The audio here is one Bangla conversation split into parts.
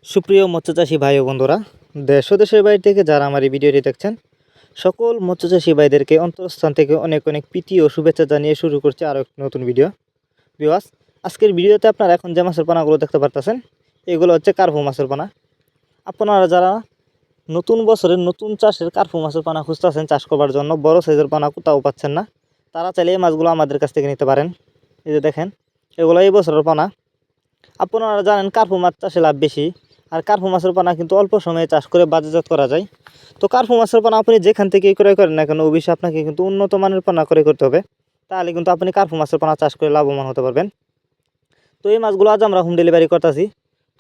সুপ্রিয় মৎস্যচাষী ভাই ও বন্ধুরা, দেশ ও দেশের বাইরে থেকে যারা আমার এই ভিডিওটি দেখছেন, সকল মৎস্যচাষী ভাইদেরকে অন্তরস্থান থেকে অনেক অনেক প্রীতি ও শুভেচ্ছা জানিয়ে শুরু করছে আরও একটি নতুন ভিডিও। ভিউয়ার্স, আজকের ভিডিওতে আপনারা এখন যে মাছের পোনাগুলো দেখতে পারতেছেন, এগুলো হচ্ছে কার্পু মাছের পোনা। আপনারা যারা নতুন বছরের নতুন চাষের কার্পু মাছের পোনা খুঁজতেছেন চাষ করবার জন্য, বড় সাইজের পোনা কোথাও পাচ্ছেন না, তারা চাইলে এই মাছগুলো আমাদের কাছ থেকে নিতে পারেন। এই যে দেখেন, এগুলো এই বছরের পোনা। আপনারা জানেন কার্পু মাছ চাষে লাভ বেশি, আর কার্পু মাছের পোনা কিন্তু অল্প সময়ে চাষ করে বাজারজাত করা যায়। তো কার্পু মাছের পোনা আপনি যেখান থেকে ক্রয় করেন না কেন, অবশ্যই আপনাকে কিন্তু উন্নত মানের পোনা ক্রয় করতে হবে, তাহলে কিন্তু আপনি কার্পু মাছের পোনা চাষ করে লাভবান হতে পারবেন। তো এই মাছগুলো আজ আমরা হোম ডেলিভারি করতেছি।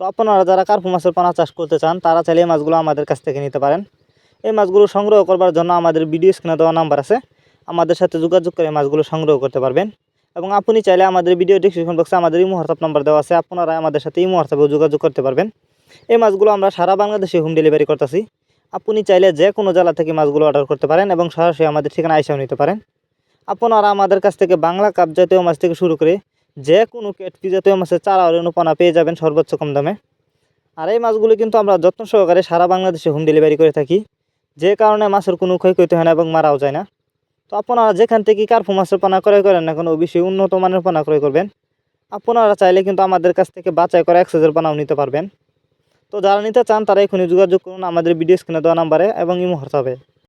তো আপনারা যারা কার্পু মাছের পোনা চাষ করতে চান, তারা চাইলে এই মাছগুলো আমাদের কাছ থেকে নিতে পারেন। এই মাছগুলো সংগ্রহ করবার জন্য আমাদের ভিডিও স্ক্রিনে দেওয়া নাম্বার আছে, আমাদের সাথে যোগাযোগ করে মাছগুলো সংগ্রহ করতে পারবেন। এবং আপনি চাইলে আমাদের ভিডিও ডিসক্রিপশন বক্সে আমাদের ইমো হোয়াটসঅ্যাপ নাম্বার দেওয়া আছে, আপনারা আমাদের সাথে ইমো হোয়াটসঅ্যাপেও যোগাযোগ করতে পারবেন। এই মাছগুলো আমরা সারা বাংলাদেশে হোম ডেলিভারি করতেছি। আপনি চাইলে যে কোনো জেলা থেকে মাছগুলো অর্ডার করতে পারেন এবং সরাসরি আমাদের ঠিকানা আইসাও নিতে পারেন। আপনারা আমাদের কাছ থেকে বাংলা কাপ জাতীয় মাছ থেকে শুরু করে যে কোনো ক্যাটফি জাতীয় মাছের চারা ও রেণুপানা পেয়ে যাবেন সর্বোচ্চ কম দামে। আর এই মাছগুলো কিন্তু আমরা যত্ন সহকারে সারা বাংলাদেশে হোম ডেলিভারি করে থাকি, যে কারণে মাছের কোনো ক্ষয়ক্ষতি হয় না এবং মারাও যায় না। তো আপনারা যেখান থেকে কার্পু মাছের পোনা ক্রয় করেন না কোনো, অবশ্যই উন্নত মানের পোনা ক্রয় করবেন। আপনারা চাইলে কিন্তু আমাদের কাছ থেকে বাছাই করা এক সাইজের পোনাও নিতে পারবেন। তো যারা নিতে চান তারা এখনই যোগাযোগ করুন আমাদের ভিডিও স্ক্রিনে দেওয়া নাম্বারে এবং ইমো হোয়াটসঅ্যাপে।